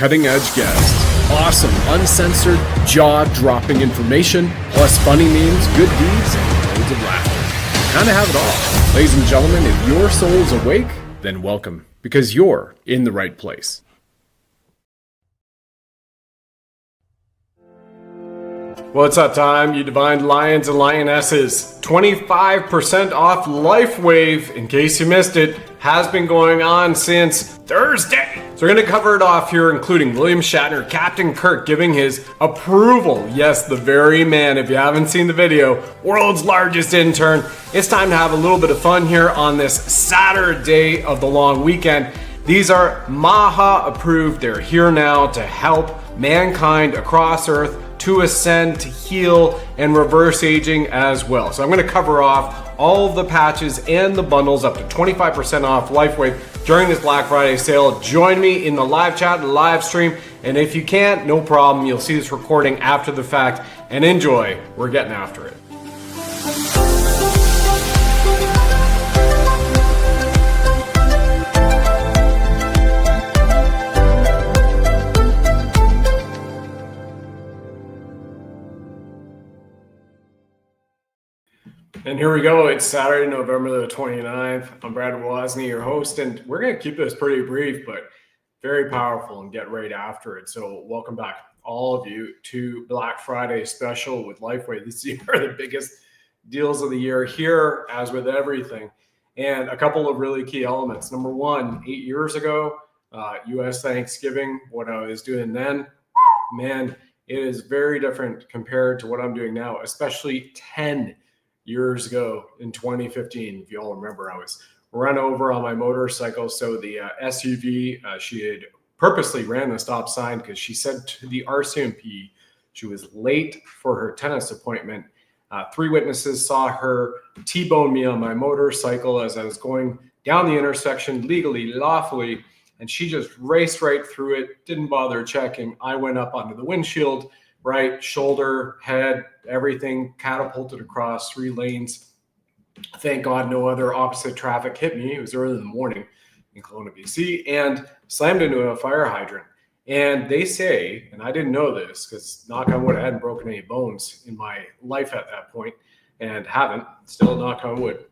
cutting-edge guests, awesome, uncensored, jaw-dropping information, plus funny memes, good deeds, and loads of laughter. Kind of have it all. Ladies and gentlemen, if your soul's awake, then welcome, because you're in the right place. What's up, time, you divine lions and lionesses? 25% off LifeWave, in case you missed it, has been going on since Thursday. So we're going to cover it off here, including William Shatner, Captain Kirk giving his approval. Yes, the very man, if you haven't seen the video, world's largest intern. It's time to have a little bit of fun here on this Saturday of the long weekend. These are Maha approved. They're here now to help mankind across Earth to ascend, to heal, and reverse aging as well. So I'm going to cover off all of the patches and the bundles up to 25% off LifeWave during this Black Friday sale. Join me in the live chat and live stream. And if you can't, no problem. You'll see this recording after the fact. And enjoy. We're getting after it. And here we go. It's Saturday, November the 29th. I'm Brad Wozni, your host, and we're going to keep this pretty brief, but very powerful and get right after it. So welcome back, all of you, to Black Friday special with LifeWave. These are the biggest deals of the year here, as with everything. And a couple of really key elements. Number one, 8 years ago, U.S. Thanksgiving, what I was doing then, man, it is very different compared to what I'm doing now, especially 10 years ago in 2015. If you all remember, I was run over on my motorcycle. So the SUV, she had purposely ran the stop sign because she said to the RCMP she was late for her tennis appointment. 3 witnesses saw her T-bone me on my motorcycle as I was going down the intersection legally, lawfully, and she just raced right through it, didn't bother checking. I went up onto the windshield, right shoulder, head, everything catapulted across 3 lanes. Thank God no other opposite traffic hit me. It was early in the morning in Kelowna, BC, and slammed into a fire hydrant. And they say, and I didn't know this because knock on wood, I hadn't broken any bones in my life at that point, and haven't, still knock on wood,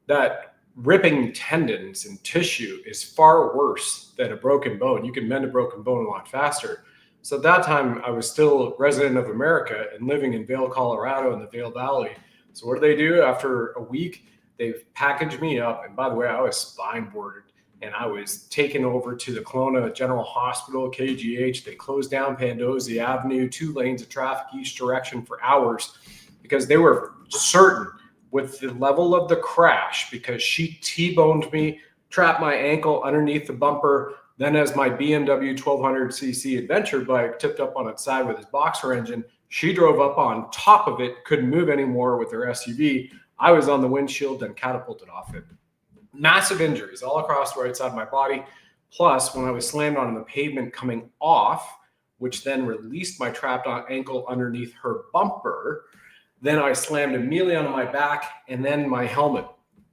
that ripping tendons and tissue is far worse than a broken bone. You can mend a broken bone a lot faster. So at that time, I was still a resident of America and living in Vail, Colorado in the Vail Valley. So what do? After a week, they've packaged me up. And by the way, I was spine boarded and I was taken over to the Kelowna General Hospital, KGH. They closed down Pandosy Avenue, 2 lanes of traffic each direction for hours because they were certain with the level of the crash, because she T-boned me, trapped my ankle underneath the bumper. Then as my BMW 1200cc adventure bike tipped up on its side with its boxer engine, she drove up on top of it, couldn't move anymore with her SUV. I was on the windshield and catapulted off it. Massive injuries all across the right side of my body. Plus, when I was slammed on the pavement coming off, which then released my trapped ankle underneath her bumper, then I slammed immediately onto my back and then my helmet.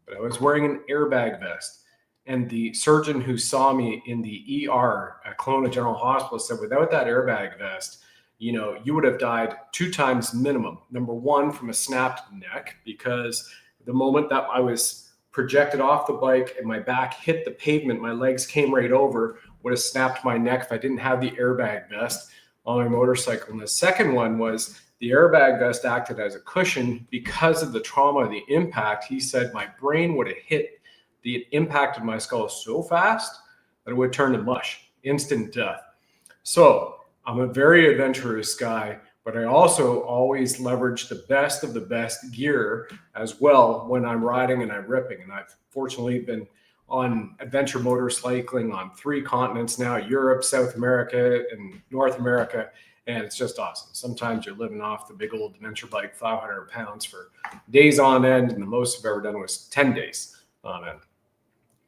But I was wearing an airbag vest. And the surgeon who saw me in the ER at Kelowna General Hospital said, without that airbag vest, you would have died 2 times minimum. Number one, from a snapped neck, because the moment that I was projected off the bike and my back hit the pavement, my legs came right over, would have snapped my neck if I didn't have the airbag vest on my motorcycle. And the second one was the airbag vest acted as a cushion because of the trauma of the impact. He said my brain would have hit the impact of my skull so fast that it would turn to mush, instant death. So I'm a very adventurous guy, but I also always leverage the best of the best gear as well when I'm riding and I'm ripping. And I've fortunately been on adventure motorcycling on 3 continents now, Europe, South America, and North America. And it's just awesome. Sometimes you're living off the big old adventure bike, 500 pounds for days on end. And the most I've ever done was 10 days on end.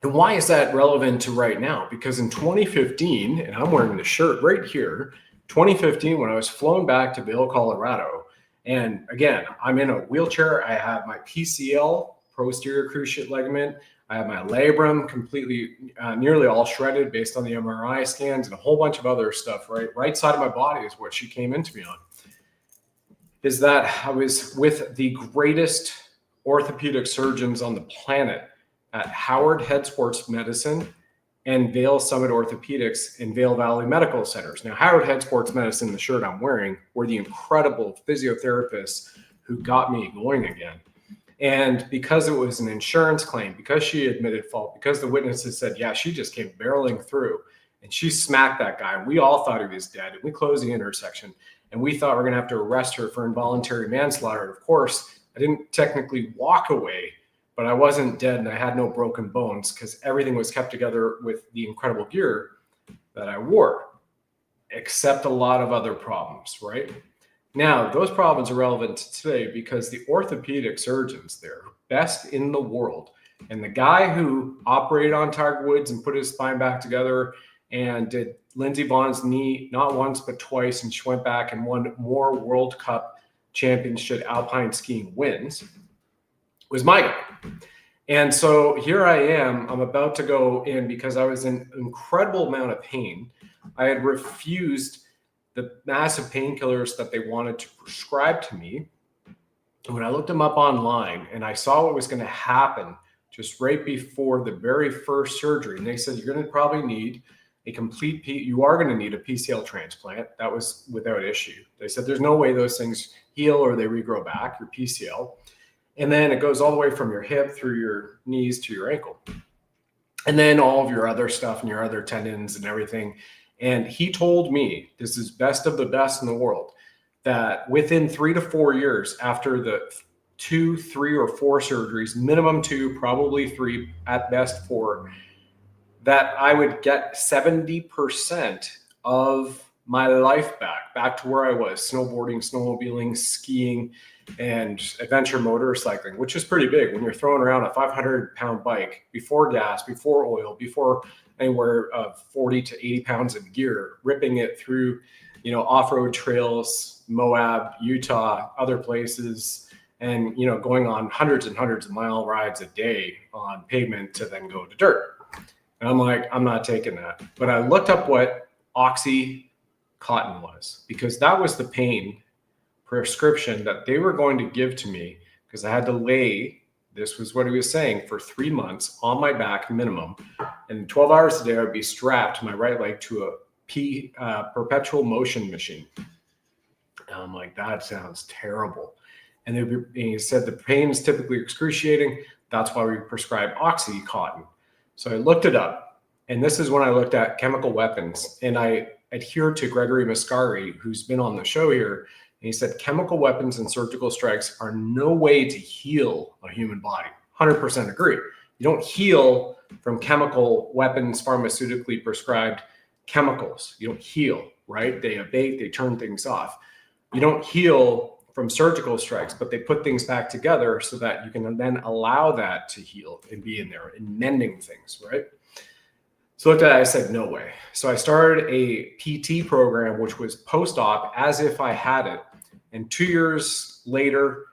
And why is that relevant to right now? Because in 2015, and I'm wearing the shirt right here, 2015, when I was flown back to Vail, Colorado, and again, I'm in a wheelchair. I have my PCL, posterior cruciate ligament. I had my labrum completely, nearly all shredded based on the MRI scans and a whole bunch of other stuff, right side of my body is what she came into me on. Is that I was with the greatest orthopedic surgeons on the planet at Howard Head Sports Medicine and Vail Summit Orthopedics in Vail Valley Medical Centers. Now, Howard Head Sports Medicine, the shirt I'm wearing, were the incredible physiotherapists who got me going again. And because it was an insurance claim, because she admitted fault, because the witnesses said, yeah, she just came barreling through and she smacked that guy. We all thought he was dead, and we closed the intersection, and we thought we were going to have to arrest her for involuntary manslaughter. Of course, I didn't technically walk away, but I wasn't dead and I had no broken bones because everything was kept together with the incredible gear that I wore, except a lot of other problems, right? Now, those problems are relevant to today because the orthopedic surgeons there, best in the world, and the guy who operated on Tiger Woods and put his spine back together and did Lindsey Vonn's knee not once but twice, and she went back and won more World Cup championship alpine skiing wins, was my guy. And so here I am, I'm about to go in because I was in an incredible amount of pain. I had refused the massive painkillers that they wanted to prescribe to me. And when I looked them up online and I saw what was going to happen just right before the very first surgery, and they said, you're going to probably need a complete, you are going to need a PCL transplant. That was without issue. They said, there's no way those things heal or they regrow back, your PCL. And then it goes all the way from your hip through your knees to your ankle. And then all of your other stuff and your other tendons and everything. And he told me, this is best of the best in the world, that within 3 to 4 years after the 2, 3, or 4 surgeries, minimum 2, probably 3, at best 4, that I would get 70% of my life back to where I was, snowboarding, snowmobiling, skiing, and adventure motorcycling, which is pretty big when you're throwing around a 500-pound bike before gas, before oil, before anywhere of 40 to 80 pounds of gear, ripping it through, off-road trails, Moab, Utah, other places, and, going on hundreds and hundreds of mile rides a day on pavement to then go to dirt. And I'm like, I'm not taking that. But I looked up what Oxycontin was, because that was the pain prescription that they were going to give to me, because I had to lay, this was what he was saying, for 3 months on my back minimum, and 12 hours a day I would be strapped to my right leg to a perpetual motion machine. And I'm like, that sounds terrible. And he said the pain is typically excruciating. That's why we prescribe Oxycontin. So I looked it up, and this is when I looked at chemical weapons, and I adhered to Gregory Mascari, who's been on the show here. And he said, chemical weapons and surgical strikes are no way to heal a human body. 100% agree. You don't heal from chemical weapons, pharmaceutically prescribed chemicals. You don't heal, right? They abate, they turn things off. You don't heal from surgical strikes, but they put things back together so that you can then allow that to heal and be in there and mending things, right? So I looked at it, I said, no way. So I started a PT program, which was post-op, as if I had it. And 2 years later,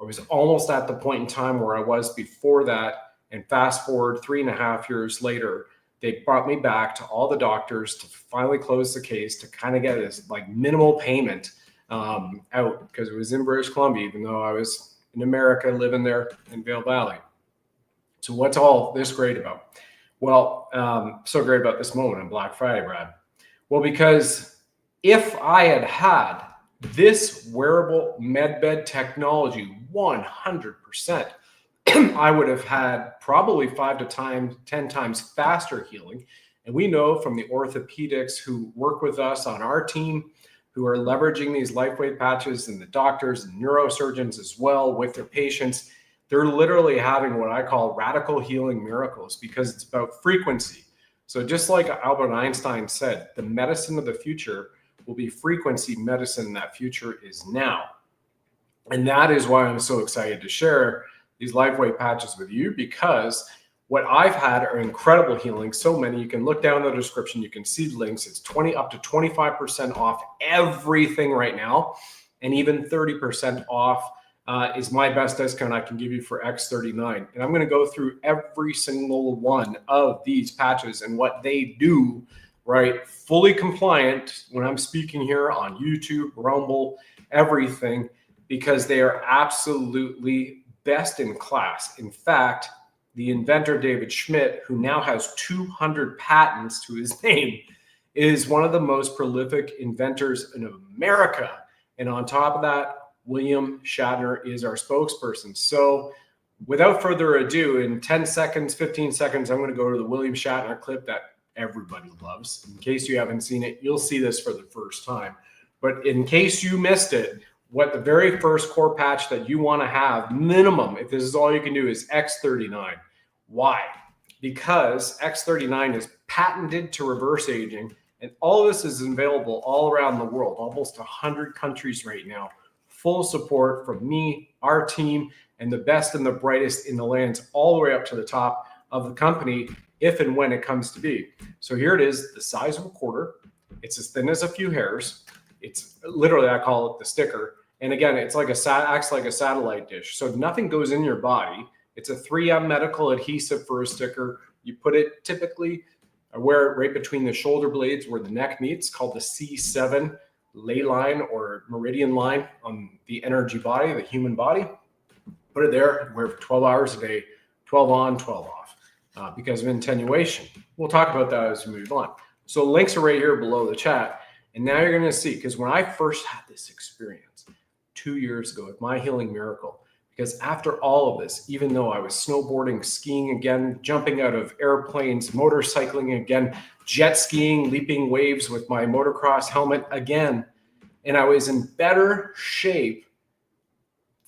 I was almost at the point in time where I was before that. And fast forward 3.5 years later, they brought me back to all the doctors to finally close the case, to kind of get this like minimal payment out, because it was in British Columbia, even though I was in America living there in Vail Valley. So what's all this great about? Well, so great about this moment on Black Friday, Brad. Well, because if I had had this wearable medbed technology 100%, I would have had probably 5 to 10 times faster healing. And we know from the orthopedics who work with us on our team, who are leveraging these LifeWave patches, and the doctors and neurosurgeons as well with their patients, they're literally having what I call radical healing miracles, because it's about frequency. So just like Albert Einstein said, the medicine of the future will be frequency medicine. That future is now. And that is why I'm so excited to share these LifeWave patches with you, because what I've had are incredible healing. So many, you can look down the description, you can see links. It's up to 25% off everything right now, and even 30% off is my best discount I can give you for X39. And I'm going to go through every single one of these patches and what they do, right? Fully compliant when I'm speaking here on YouTube, Rumble, everything, because they are absolutely best in class. In fact, the inventor, David Schmidt, who now has 200 patents to his name, is one of the most prolific inventors in America. And on top of that, William Shatner is our spokesperson. So without further ado, in 10 seconds, 15 seconds, I'm going to go to the William Shatner clip that everybody loves. In case you haven't seen it, you'll see this for the first time. But in case you missed it, what the very first core patch that you want to have, minimum, if this is all you can do, is X39. Why? Because X39 is patented to reverse aging, and all of this is available all around the world, almost 100 countries right now. Full support from me, our team, and the best and the brightest in the lands, all the way up to the top of the company, if and when it comes to be. So here it is, the size of a quarter. It's as thin as a few hairs. It's literally, I call it the sticker. And again, it's like acts like a satellite dish. So nothing goes in your body. It's a 3M medical adhesive for a sticker. You put it typically, I wear it right between the shoulder blades where the neck meets, called the C7 ley line or meridian line on the energy body, the human body. Put it there, wear it for 12 hours a day, 12 on, 12 off, because of attenuation. We'll talk about that as we move on. So links are right here below the chat. And now you're going to see, because when I first had this experience 2 years ago with my healing miracle, because after all of this, even though I was snowboarding, skiing again, jumping out of airplanes, motorcycling again, jet skiing, leaping waves with my motocross helmet again, and I was in better shape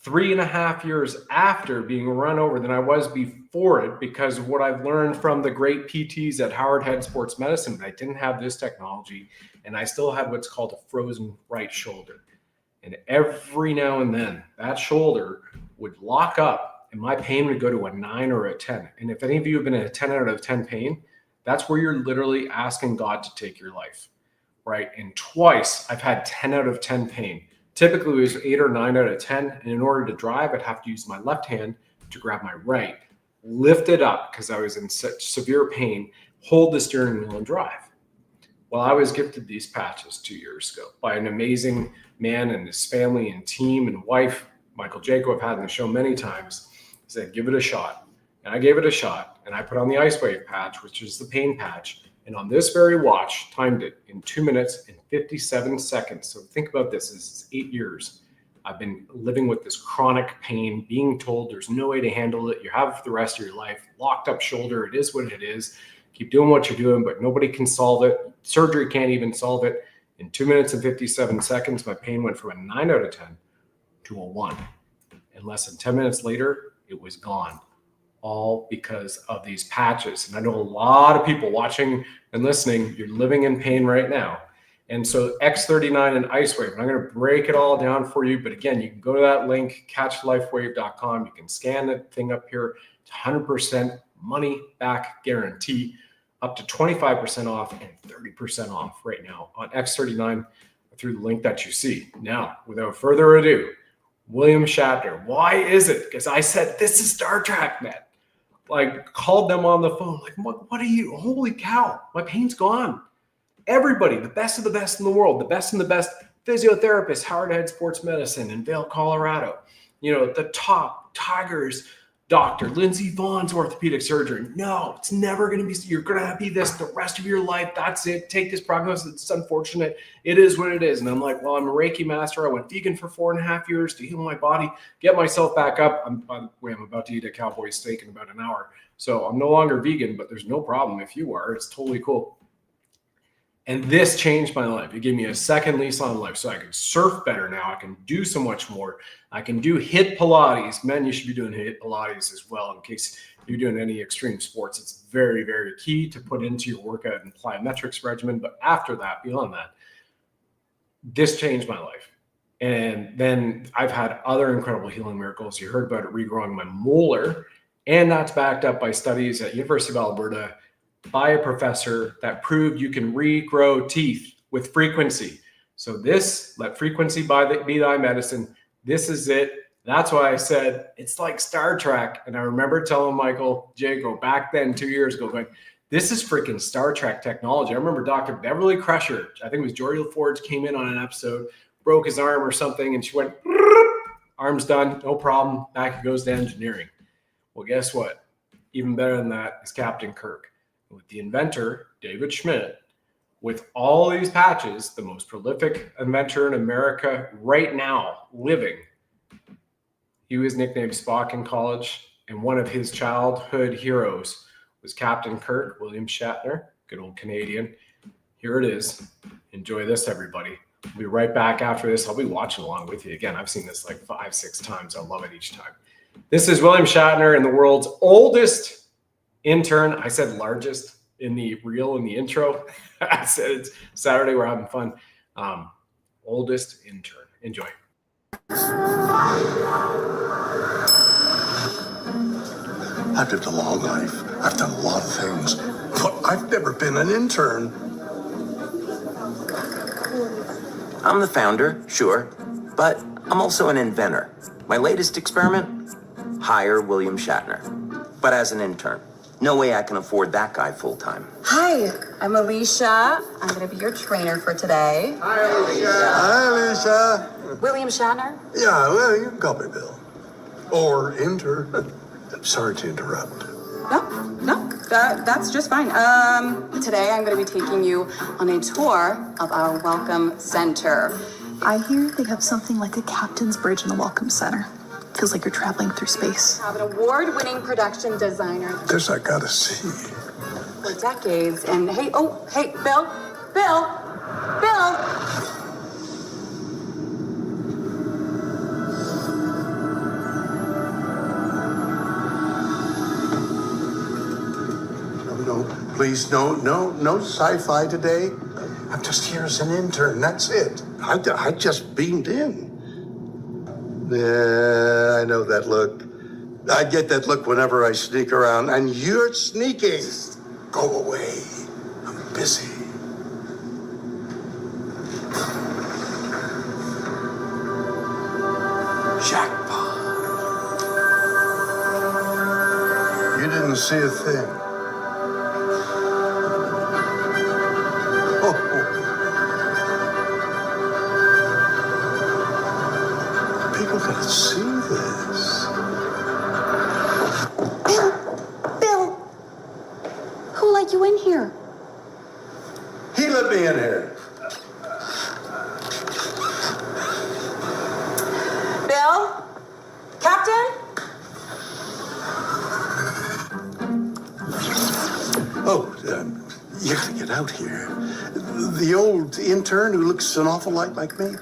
3.5 years after being run over than I was before it, because of what I've learned from the great PTs at Howard Head Sports Medicine. But I didn't have this technology, and I still had what's called a frozen right shoulder. And every now and then, that shoulder would lock up, and my pain would go to a 9 or a 10. And if any of you have been in a 10 out of 10 pain, that's where you're literally asking God to take your life, right? And twice I've had 10 out of 10 pain. Typically it was 8 or 9 out of 10. And in order to drive, I'd have to use my left hand to grab my right, lift it up because I was in such severe pain, hold the steering wheel and drive. Well, I was gifted these patches 2 years ago by an amazing man and his family and team and wife, Michael Jaco, I've had on the show many times. He said, give it a shot. And I gave it a shot, and I put on the LifeWave patch, which is the pain patch. And on this very watch, timed it in 2 minutes and 57 seconds. So think about this. This is 8 years. I've been living with this chronic pain, being told there's no way to handle it. You have it for the rest of your life. Locked up shoulder. It is what it is. Keep doing what you're doing, but nobody can solve it. Surgery can't even solve it. In 2 minutes and 57 seconds, my pain went from a 9 out of 10 to a 1. And less than 10 minutes later, it was gone. All because of these patches. And I know a lot of people watching and listening, you're living in pain right now. And so X39 and IceWave, and I'm going to break it all down for you. But again, you can go to that link, catchlifewave.com. You can scan the thing up here. It's 100% money back guarantee, up to 25% off and 30% off right now on X39 through the link that you see. Now, without further ado, William Shatner. Why is it? Because I said, this is Star Trek, man. Like, called them on the phone. Like, what are you? Holy cow, my pain's gone. Everybody, the best of the best in the world, the best and the best physiotherapists, Howard Head Sports Medicine in Vail, Colorado. You know, the top Tigers doctor, Lindsey Vaughn's orthopedic surgeon. No, it's never going to be, you're going to be this the rest of your life. That's it. Take this prognosis. It's unfortunate. It is what it is. And I'm like, well, I'm a Reiki master. I went vegan for 4.5 years to heal my body, get myself back up. By the way, I'm about to eat a cowboy steak in about an hour. So I'm no longer vegan, but there's no problem if you are. It's totally cool. And this changed my life. It gave me a second lease on life. So I can surf better now. I can do so much more. I can do HIIT Pilates. Men, you should be doing HIIT Pilates as well in case you're doing any extreme sports. It's very, very key to put into your workout and plyometrics regimen. But after that, beyond that, this changed my life. And then I've had other incredible healing miracles. You heard about it regrowing my molar. And that's backed up by studies at University of Alberta by a professor that proved you can regrow teeth with frequency. So this, let frequency be thy medicine. This is it. That's why I said it's like Star Trek. And I remember telling Michael Jago back then 2 years ago, going, this is freaking Star Trek technology. I remember Dr. Beverly Crusher, I think it was Geordie LaForge, came in on an episode, broke his arm or something, and she went, arm's done, no problem. Back it goes to engineering. Well, guess what? Even better than that is Captain Kirk. With the inventor, David Schmidt, with all these patches, the most prolific inventor in America right now living. He was nicknamed Spock in college, and one of his childhood heroes was Captain Kirk, William Shatner, good old Canadian. Here it is. Enjoy this, everybody. We'll be right back after this. I'll be watching along with you. Again, I've seen this like 5-6 times. I love it each time. This is William Shatner and the world's oldest intern. I said largest in the reel in the intro. I said it's Saturday. We're having fun. Oldest intern. Enjoy. I've lived a long life. I've done a lot of things, but I've never been an intern. I'm the founder, sure, but I'm also an inventor. My latest experiment? Hire William Shatner. But as an intern. No way I can afford that guy full-time. Hi, I'm Alicia. I'm going to be your trainer for today. Hi, Alicia. Hi, Alicia. William Shatner? Yeah, well, you can call me Bill. Or intern. Sorry to interrupt. No, that's just fine. Today I'm going to be taking you on a tour of our Welcome Center. I hear they have something like a captain's bridge in the Welcome Center. Feels like you're traveling through space. I have an award-winning production designer This I gotta see. for decades. And hey, Bill. No, please, no sci-fi today. I'm just here as an intern, that's it. I just beamed in. Yeah, I know that look. I get that look whenever I sneak around, and you're sneaking. Go away. I'm busy. Jackpot. You didn't see a thing. People gotta see this. Bill, who let you in here? He let me in here. Bill? Captain? Oh, you gotta get out here. The old intern who looks an awful lot like me,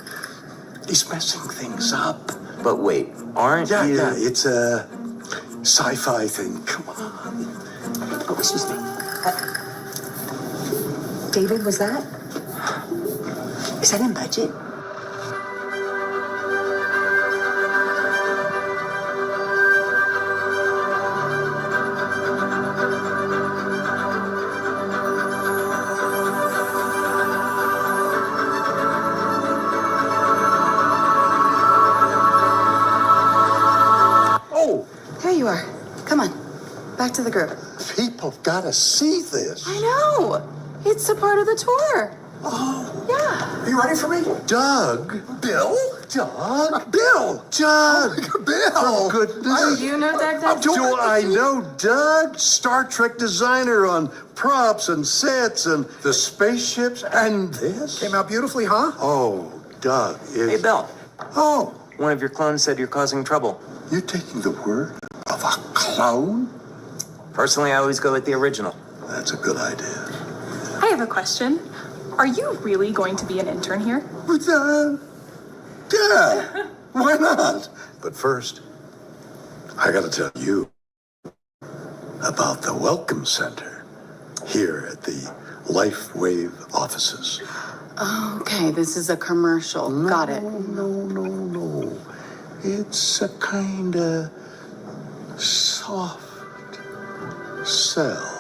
he's messing things up. But wait, aren't you? Yeah, it's a sci-fi thing. Come on. Oh, excuse me. David, was that? Is that in budget? There you are. Come on. Back to the group. People gotta see this. I know. It's a part of the tour. Oh. Yeah. Are you ready for me? Doug. Bill. Doug. Bill. Doug. Bill. For goodness. Oh, you know Doug? Do I know Doug? Star Trek designer on props and sets and the spaceships and this. Came out beautifully, huh? Oh, Doug is... Hey, Bill. Oh, One of your clones said you're causing trouble. you're taking the word of a clone? Personally, I always go with the original. That's a good idea. I have a question. Are you really going to be an intern here? But, yeah, why not? But first, I gotta tell you about the Welcome Center here at the LifeWave offices. Okay, this is a commercial. Got it. No. It's a kind of soft sell.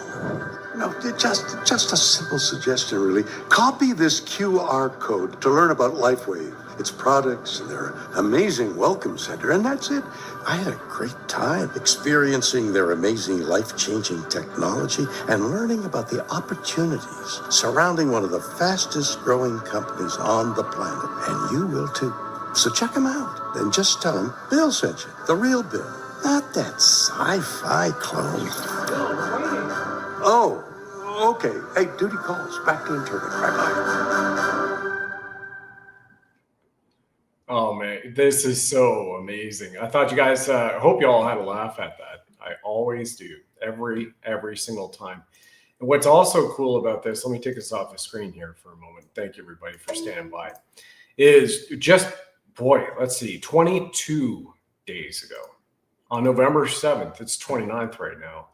No, just a simple suggestion, really. Copy this QR code to learn about LifeWave, its products, and their amazing welcome center, and that's it. I had a great time experiencing their amazing life-changing technology and learning about the opportunities surrounding one of the fastest-growing companies on the planet, and you will too. So check them out, and just tell them Bill sent you, the real Bill, not that sci-fi clone. Oh, okay. Hey, duty calls. Back to interning. Bye-bye. Oh man, this is so amazing. I thought you guys, I hope you all had a laugh at that. I always do, every single time. And what's also cool about this, let me take this off the screen here for a moment. Thank you everybody for standing by. Is just, boy, let's see, 22 days ago, on November 7th, it's 29th right now,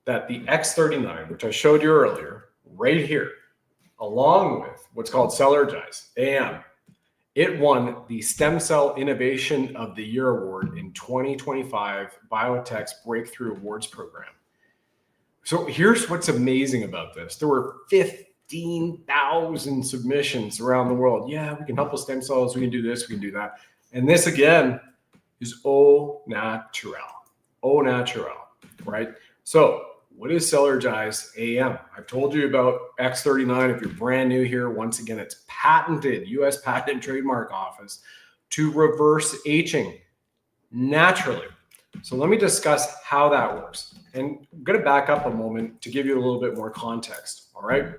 that the X39, which I showed you earlier, right here, along with what's called Cellergize AM, it won the Stem Cell Innovation of the Year Award in 2025 Biotech's Breakthrough Awards Program. So here's what's amazing about this. There were 15,000 submissions around the world. Yeah, we can help with stem cells. We can do this, we can do that. And this again is au naturel. Au naturel, right? So what is Cellergize AM? I've told you about X39. If you're brand new here, once again, it's patented, U.S. Patent and Trademark Office to reverse aging naturally. So let me discuss how that works. And I'm going to back up a moment to give you a little bit more context. All right.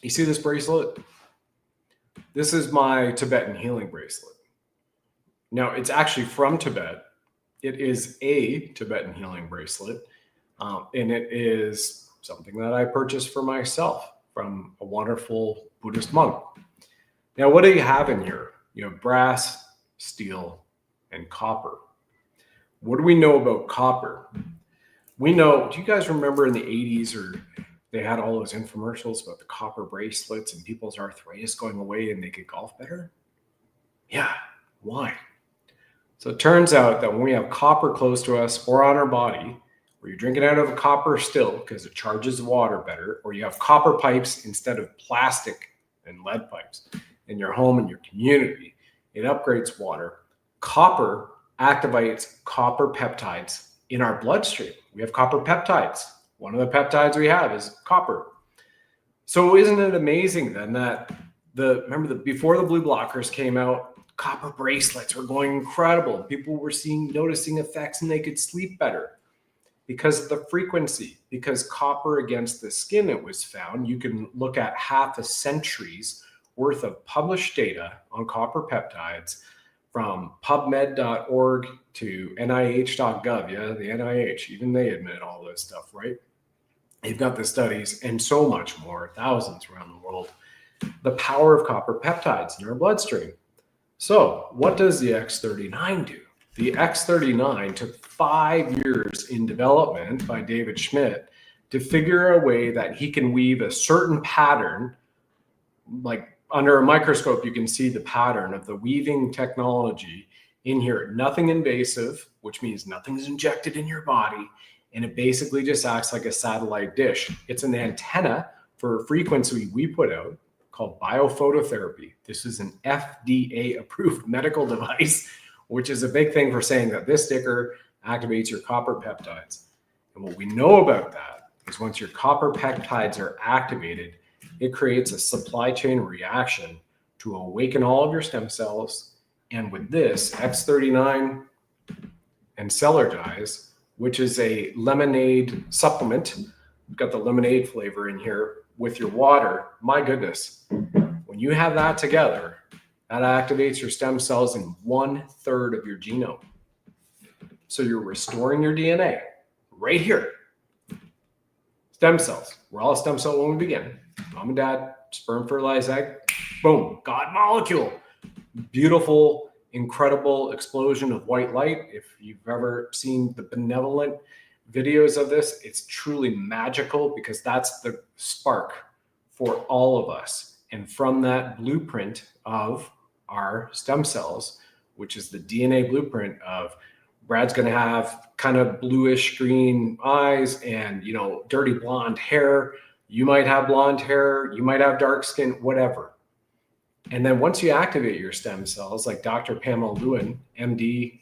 You see this bracelet? This is my Tibetan healing bracelet. Now, it's actually from Tibet. It is a Tibetan healing bracelet. And it is something that I purchased for myself from a wonderful Buddhist monk. Now, what do you have in here? You have brass, steel, and copper. What do we know about copper? We know, do you guys remember in the 80s or they had all those infomercials about the copper bracelets and people's arthritis going away and they could golf better? Yeah, why? So it turns out that when we have copper close to us or on our body, or you're drinking out of a copper still because it charges water better, or you have copper pipes instead of plastic and lead pipes in your home and your community, it upgrades water. Copper activates copper peptides in our bloodstream. We have copper peptides. One of the peptides we have is copper. So isn't it amazing then that before the blue blockers came out, copper bracelets were going incredible. People were noticing effects and they could sleep better because of the frequency, because copper against the skin, it was found. You can look at half a century's worth of published data on copper peptides from PubMed.org to NIH.gov. Yeah, the NIH, even they admit all this stuff, right? They've got the studies and so much more, thousands around the world. The power of copper peptides in our bloodstream. So what does the X39 do? The X39 took 5 years in development by David Schmidt to figure a way that he can weave a certain pattern, like under a microscope, you can see the pattern of the weaving technology in here. Nothing invasive, which means nothing's injected in your body. And it basically just acts like a satellite dish. It's an antenna for a frequency we put out called biophototherapy. This is an FDA approved medical device, which is a big thing for saying that this sticker activates your copper peptides. And what we know about that is once your copper peptides are activated, it creates a supply chain reaction to awaken all of your stem cells. And with this X39 and Cellergize, which is a lemonade supplement, we've got the lemonade flavor in here with your water. My goodness, when you have that together, that activates your stem cells in 1/3 of your genome. So you're restoring your DNA right here. Stem cells. We're all a stem cell when we begin. Mom and dad, sperm fertilized egg, boom, God molecule. Beautiful, incredible explosion of white light. If you've ever seen the benevolent videos of this, it's truly magical because that's the spark for all of us. And from that blueprint of our stem cells, which is the DNA blueprint of Brad's going to have kind of bluish green eyes and, you know, dirty blonde hair. You might have blonde hair. You might have dark skin, whatever. And then once you activate your stem cells, like Dr. Pamela Lewin, MD,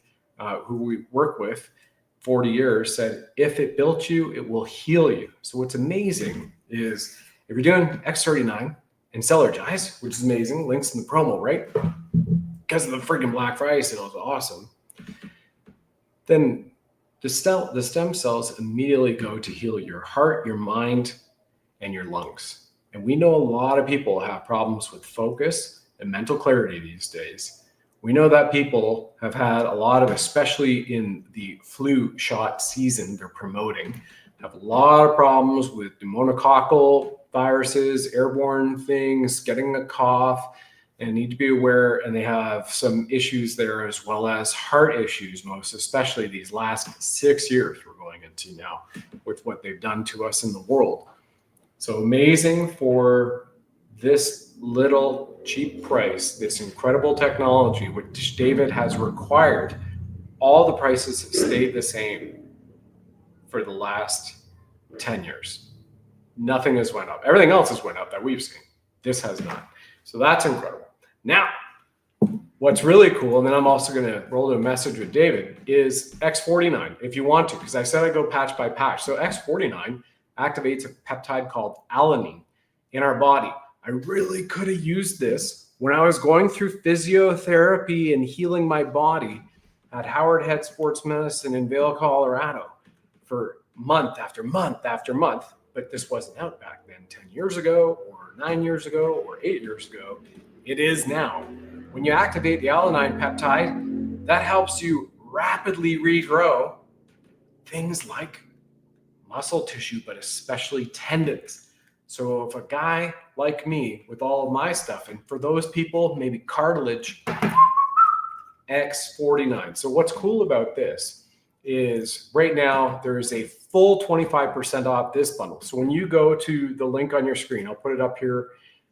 who we work with 40 years, said, if it built you, it will heal you. So what's amazing is if you're doing X39 and Cellergize, which is amazing, links in the promo, right? Because of the freaking Black Friday sale, is awesome. Then the stem cells immediately go to heal your heart, your mind, and your lungs. And we know a lot of people have problems with focus and mental clarity these days. We know that people have had a lot of, especially in the flu shot season they're promoting, have a lot of problems with pneumococcal viruses, airborne things, getting a cough, and need to be aware. And they have some issues there, as well as heart issues, most especially these last 6 years we're going into now with what they've done to us in the world. So amazing for this little cheap price, this incredible technology, which David has required. All the prices have stayed the same for the last 10 years. Nothing has went up. Everything else has went up that we've seen. This has not. So that's incredible. Now, what's really cool, and then I'm also going to roll to a message with David, is X39, if you want to, because I said I go patch by patch. So X49 activates a peptide called alanine in our body. I really could have used this when I was going through physiotherapy and healing my body at Howard Head Sports Medicine in Vail, Colorado for month after month after month. But this wasn't out back then 10 years ago or 9 years ago or 8 years ago. It is now. When you activate the alanine peptide, that helps you rapidly regrow things like muscle tissue, but especially tendons. So if a guy like me with all of my stuff, and for those people, maybe cartilage, X49. So what's cool about this is right now there is a full 25% off this bundle. So when you go to the link on your screen, I'll put it up here,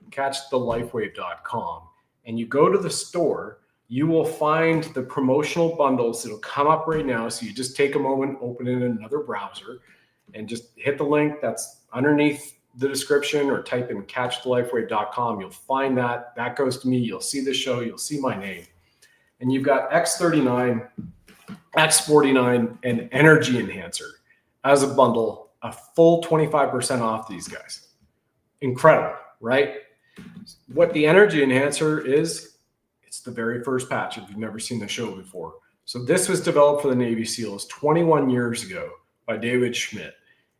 catchthelifewave.com, and you go to the store, you will find the promotional bundles. It'll come up right now. So you just take a moment, open it in another browser, and just hit the link that's underneath the description, or type in catchthelifewave.com. You'll find that. That goes to me. You'll see the show. You'll see my name. And you've got X39, X49, and Energy Enhancer as a bundle, a full 25% off these guys. Incredible, right? What the Energy Enhancer is, it's the very first patch if you've never seen the show before. So this was developed for the Navy SEALs 21 years ago by David Schmidt.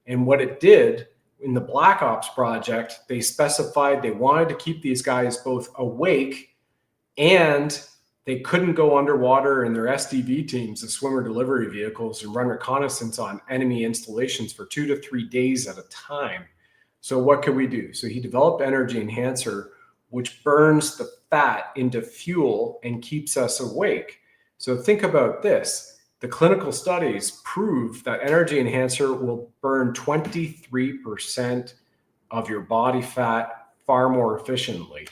And what it did in the Black Ops project, they specified they wanted to keep these guys both awake, and they couldn't go underwater in their SDV teams, the swimmer delivery vehicles, and run reconnaissance on enemy installations for 2 to 3 days at a time. So what could we do? So he developed Energy Enhancer, which burns the fat into fuel and keeps us awake. So think about this. The clinical studies prove that Energy Enhancer will burn 23% of your body fat far more efficiently.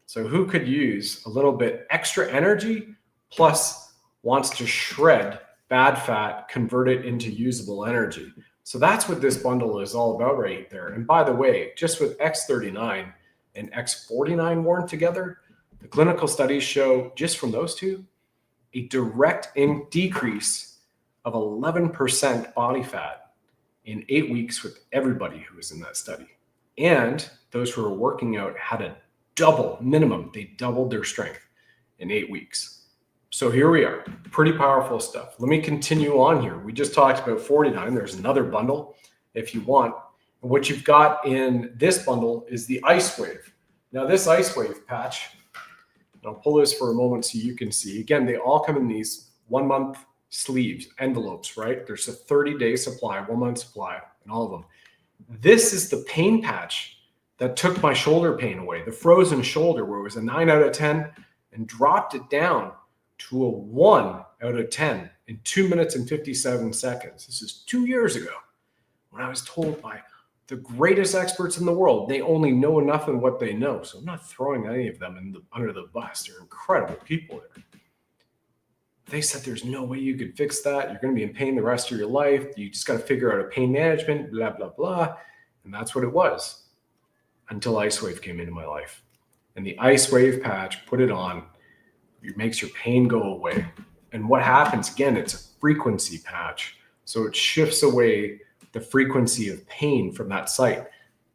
So who could use a little bit extra energy plus wants to shred bad fat, convert it into usable energy? So that's what this bundle is all about right there. And by the way, just with X39 and X49 worn together, the clinical studies show just from those two, a direct decrease of 11% body fat in 8 weeks with everybody who was in that study. And those who were working out had a double minimum. They doubled their strength in 8 weeks. So here we are, pretty powerful stuff. Let me continue on here. We just talked about 49. There's another bundle if you want. And what you've got in this bundle is the LifeWave. Now this LifeWave patch, I'll pull this for a moment so you can see. Again, they all come in these 1 month sleeves, envelopes, right? There's a 30-day supply, 1 month supply in all of them. This is the pain patch that took my shoulder pain away, the frozen shoulder, where it was a 9 out of 10 and dropped it down to a 1 out of 10 in 2 minutes and 57 seconds. This is 2 years ago when I was told by the greatest experts in the world, they only know enough in what they know. So I'm not throwing any of them under the bus. They're incredible people there. They said there's no way you could fix that. You're going to be in pain the rest of your life. You just got to figure out a pain management, blah, blah, blah. And that's what it was until LifeWave came into my life. And the LifeWave patch, put it on, it makes your pain go away. And what happens, again, it's a frequency patch. So it shifts away the frequency of pain from that site.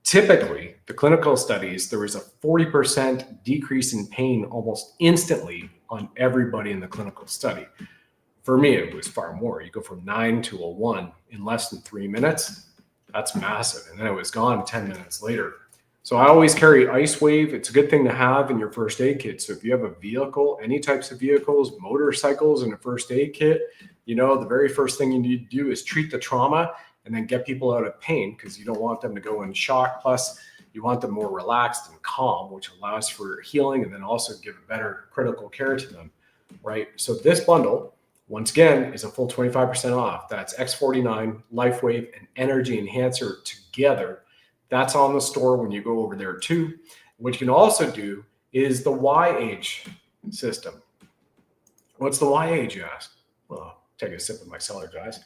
Typically, the clinical studies, there was a 40% decrease in pain almost instantly on everybody in the clinical study. For me, it was far more. You go from 9 to a 1 in less than 3 minutes. That's massive. And then it was gone 10 minutes later. So I always carry LifeWave. It's a good thing to have in your first aid kit. So if you have a vehicle, any types of vehicles, motorcycles, and a first aid kit, you know, the very first thing you need to do is treat the trauma and then get people out of pain, because you don't want them to go in shock. Plus, you want them more relaxed and calm, which allows for healing and then also give better critical care to them, right? So this bundle, once again, is a full 25% off. That's X39, LifeWave, and Energy Enhancer together. That's on the store when you go over there too. What you can also do is the YH system. What's the YH, you ask? Well, I'll take a sip of my Cellergize.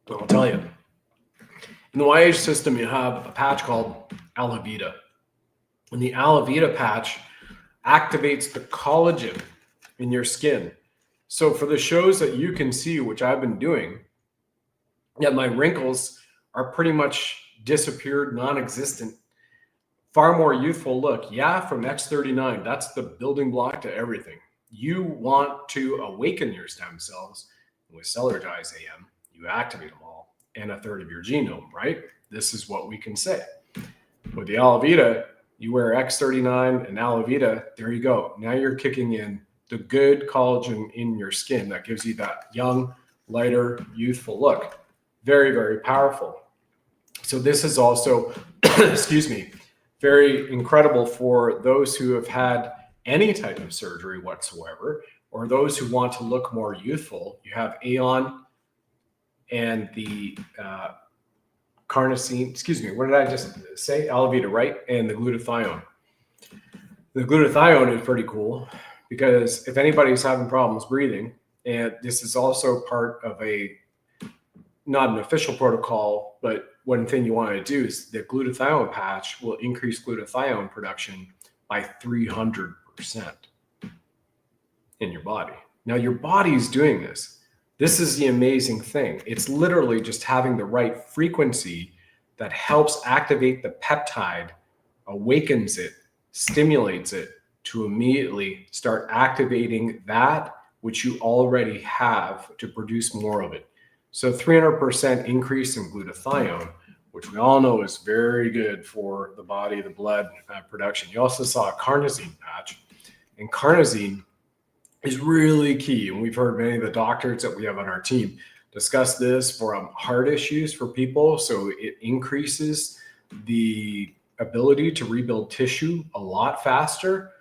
I'll tell you. In the YH system, you have a patch called Alavita. And the Alavita patch activates the collagen in your skin. So for the shows that you can see, which I've been doing, yeah, my wrinkles are pretty much disappeared, non-existent, far more youthful look. Yeah, from X39, that's the building block to everything. You want to awaken your stem cells with Cellergize AM. You activate them all and a third of your genome, right? This is what we can say. With the Alavita, you wear X39 and Alavita, there you go. Now you're kicking in the good collagen in your skin that gives you that young, lighter, youthful look. Very, very powerful. So this is also, excuse me, very incredible for those who have had any type of surgery whatsoever, or those who want to look more youthful. You have Aeon and the carnosine, excuse me, what did I just say? Alavita, right? And the glutathione. The glutathione is pretty cool because if anybody's having problems breathing, and this is also part of a, not an official protocol, but one thing you want to do is the glutathione patch will increase glutathione production by 300% in your body. Now your body's doing this. This is the amazing thing. It's literally just having the right frequency that helps activate the peptide, awakens it, stimulates it to immediately start activating that which you already have to produce more of it. So 300% increase in glutathione, which we all know is very good for the body, the blood production. You also saw a carnosine patch, and carnosine is really key. And we've heard many of the doctors that we have on our team discuss this for heart issues for people. So it increases the ability to rebuild tissue a lot faster.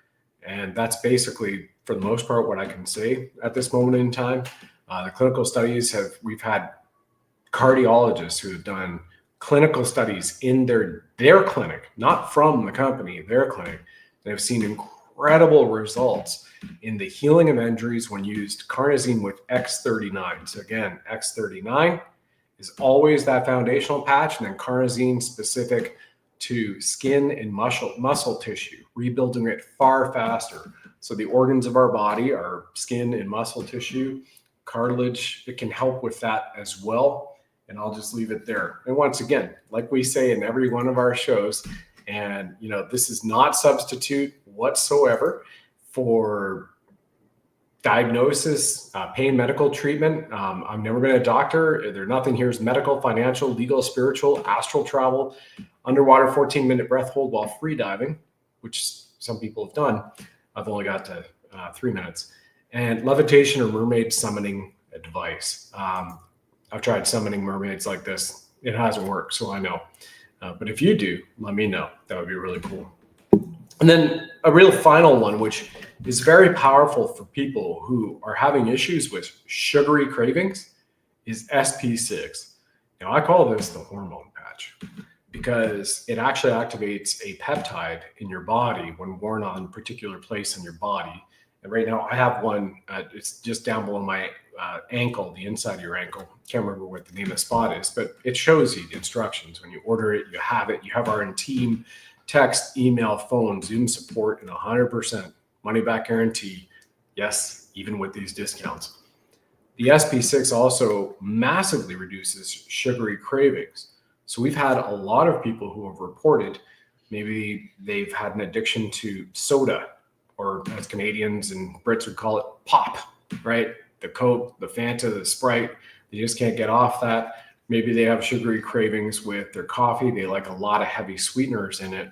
And that's basically, for the most part, what I can say at this moment in time. The clinical studies we've had cardiologists who have done clinical studies in their clinic, not from the company, their clinic. They've seen incredible results in the healing of injuries when used carnosine with X39. So again, X39 is always that foundational patch, and then carnosine specific to skin and muscle tissue, rebuilding it far faster. So the organs of our body are skin and muscle tissue, cartilage. It can help with that as well. And I'll just leave it there. And once again, like we say in every one of our shows, and this is not substitute whatsoever for diagnosis, pain medical treatment. I've never been a doctor. There's nothing here is medical, financial, legal, spiritual, astral travel, underwater 14-minute breath hold while free diving, which some people have done. I've only got to 3 minutes. And levitation or mermaid summoning advice. I've tried summoning mermaids like this. It hasn't worked, so I know. But if you do, let me know. That would be really cool. And then a real final one, which is very powerful for people who are having issues with sugary cravings, is SP6. Now, I call this the hormone patch because it actually activates a peptide in your body when worn on a particular place in your body. And right now I have one, it's just down below my ankle, the inside of your ankle. Can't remember what the name of the spot is, but it shows you the instructions. When you order it, you have it. You have our team text, email, phone, Zoom support, and 100% money back guarantee. Yes, even with these discounts. The SP6 also massively reduces sugary cravings. So we've had a lot of people who have reported maybe they've had an addiction to soda, or as Canadians and Brits would call it, pop, right? The Coke, the Fanta, the Sprite, they just can't get off that. Maybe they have sugary cravings with their coffee. They like a lot of heavy sweeteners in it.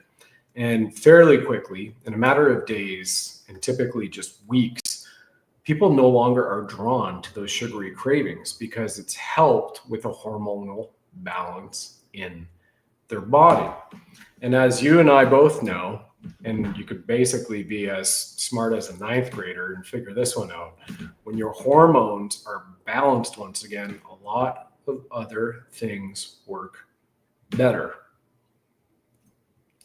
And fairly quickly, in a matter of days, and typically just weeks, people no longer are drawn to those sugary cravings because it's helped with a hormonal balance in their body. And as you and I both know, and you could basically be as smart as a 9th grader and figure this one out, when your hormones are balanced once again, a lot of other things work better,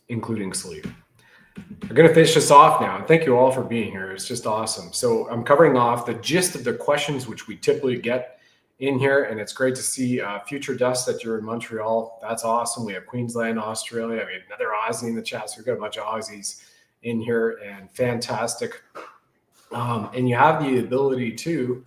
including sleep. I'm going to finish this off now. And thank you all for being here. It's just awesome. So I'm covering off the gist of the questions which we typically get in here. And it's great to see future Dust that you're in Montreal. That's awesome. We have Queensland, Australia. We have another Aussie in the chat. So we've got a bunch of Aussies in here, and fantastic. And you have the ability to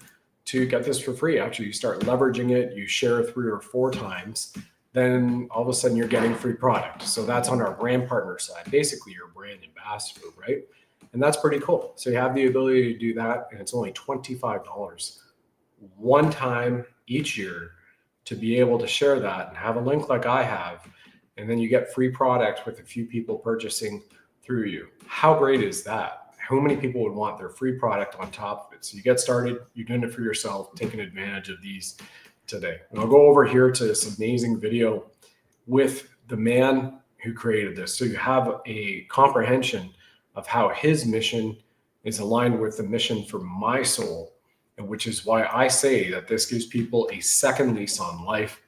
get this for free. After you start leveraging it, you share 3 or 4 times, then all of a sudden you're getting free product. So that's on our brand partner side. Basically, you're a brand ambassador, right? And that's pretty cool. So you have the ability to do that, and it's only $25 one time each year to be able to share that and have a link like I have. And then you get free product with a few people purchasing through you. How great is that? How many people would want their free product on top of it? So you get started, you're doing it for yourself, taking advantage of these today. And I'll go over here to this amazing video with the man who created this. So you have a comprehension of how his mission is aligned with the mission for my soul, and which is why I say that this gives people a second lease on life.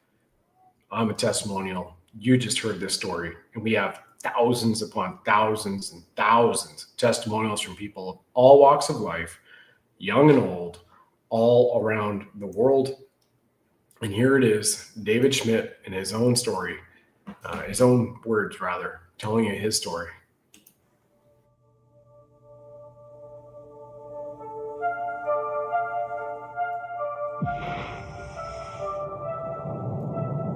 I'm a testimonial. You just heard this story, and we have thousands upon thousands and thousands of testimonials from people of all walks of life, young and old, all around the world. And here it is, David Schmidt in his own story, his own words rather, telling you his story.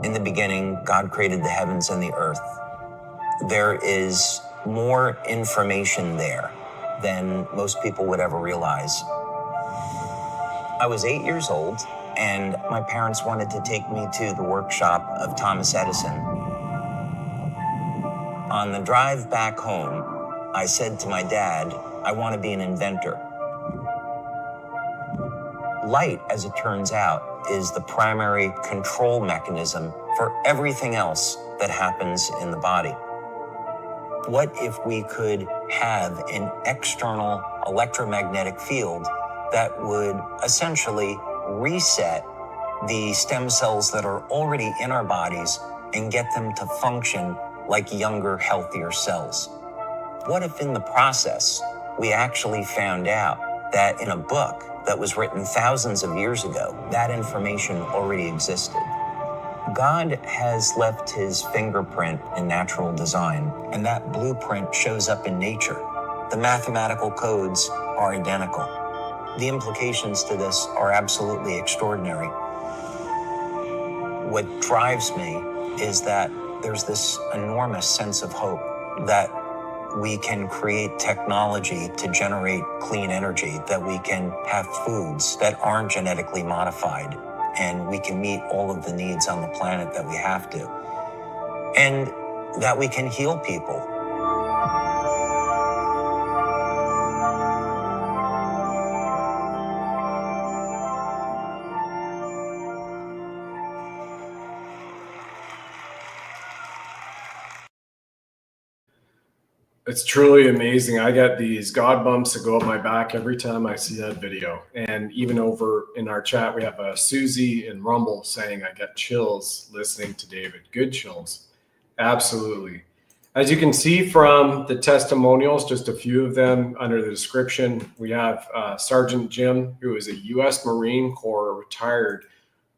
In the beginning, God created the heavens and the earth. There is more information there than most people would ever realize. I was 8 years old, and my parents wanted to take me to the workshop of Thomas Edison. On the drive back home, I said to my dad, I want to be an inventor. Light, as it turns out, is the primary control mechanism for everything else that happens in the body. What if we could have an external electromagnetic field that would essentially reset the stem cells that are already in our bodies and get them to function like younger, healthier cells? What if in the process we actually found out that in a book that was written thousands of years ago, that information already existed? God has left his fingerprint in natural design, and that blueprint shows up in nature. The mathematical codes are identical. The implications to this are absolutely extraordinary. What drives me is that there's this enormous sense of hope that we can create technology to generate clean energy, that we can have foods that aren't genetically modified, and we can meet all of the needs on the planet that we have to, and that we can heal people. It's truly amazing. I get these God bumps that go up my back every time I see that video. And even over in our chat, we have a Susie in Rumble saying, I get chills listening to David. Good chills. Absolutely. As you can see from the testimonials, just a few of them under the description, we have Sergeant Jim, who is a U.S. Marine Corps retired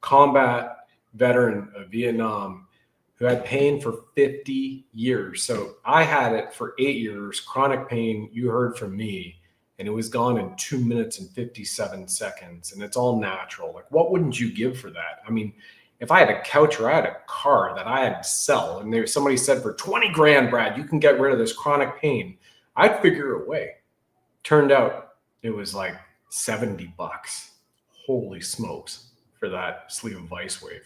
combat veteran of Vietnam, who had pain for 50 years. So I had it for 8 years, chronic pain, you heard from me, and it was gone in 2 minutes and 57 seconds, and it's all natural. Like, what wouldn't you give for that? I mean, if I had a couch or I had a car that I had to sell and somebody said for 20 grand, Brad, you can get rid of this chronic pain, I'd figure a way. Turned out it was like $70. Holy smokes for that sleeve of LifeWave.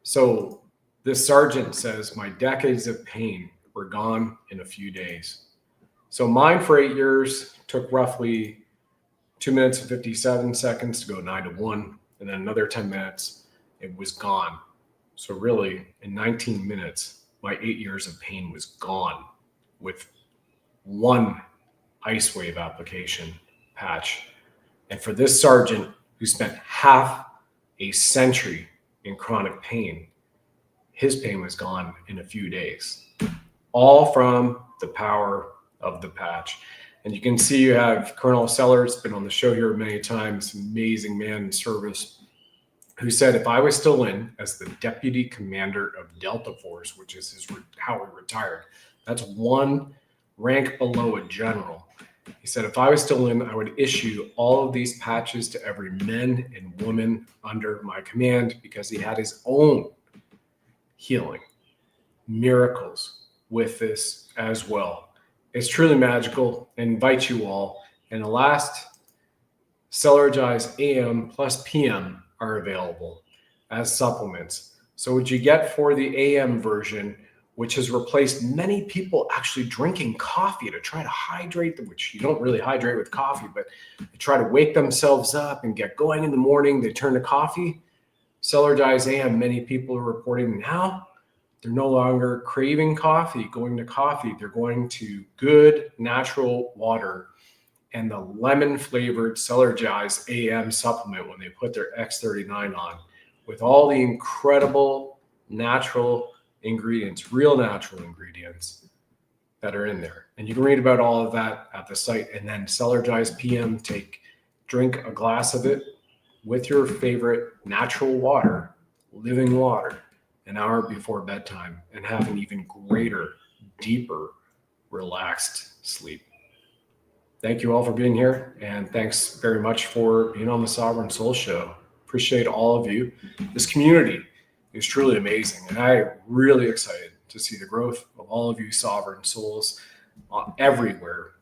So this sergeant says my decades of pain were gone in a few days. So mine for 8 years took roughly 2 minutes and 57 seconds to go 9 to 1, and then another 10 minutes. It was gone. So really, in 19 minutes, my 8 years of pain was gone with one LifeWave application patch. And for this sergeant who spent half a century in chronic pain, his pain was gone in a few days, all from the power of the patch. And you can see you have Colonel Sellers, been on the show here many times, amazing man in service, who said if I was still in as the deputy commander of Delta Force, which is how he retired, that's one rank below a general. He said if I was still in, I would issue all of these patches to every man and woman under my command, because he had his own healing miracles with this as well. It's truly magical. I invite you all. And the last Cellergize AM plus PM are available as supplements. So what you get for the AM version, which has replaced many people actually drinking coffee to try to hydrate them, which you don't really hydrate with coffee, but they try to wake themselves up and get going in the morning, they turn to coffee. Cellergize AM, many people are reporting now they're no longer craving coffee, going to coffee. They're going to good natural water and the lemon flavored Cellergize AM supplement when they put their X39 on, with all the incredible natural ingredients, real natural ingredients that are in there. And you can read about all of that at the site. And then Cellergize PM, drink a glass of it with your favorite natural water, living water, an hour before bedtime, and have an even greater, deeper, relaxed sleep. Thank you all for being here, and thanks very much for being on the Sovereign Soul Show. Appreciate all of you. This community is truly amazing, and I'm really excited to see the growth of all of you Sovereign Souls everywhere.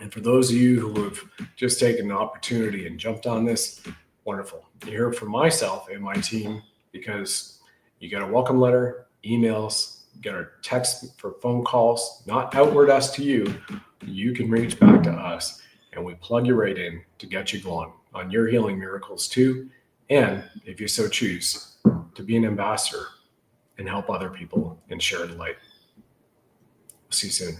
And for those of you who have just taken an opportunity and jumped on this, wonderful. You hear from myself and my team, because you get a welcome letter, emails, get our text for phone calls, not outward us to you. You can reach back to us, and we plug you right in to get you going on your healing miracles too. And if you so choose, to be an ambassador and help other people and share the light. See you soon.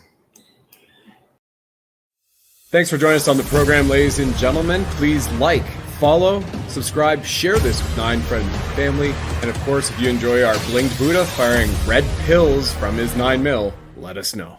Thanks for joining us on the program, ladies and gentlemen. Please like, follow, subscribe, share this with 9 friends and family. And of course, if you enjoy our blinged Buddha firing red pills from his 9mm, let us know.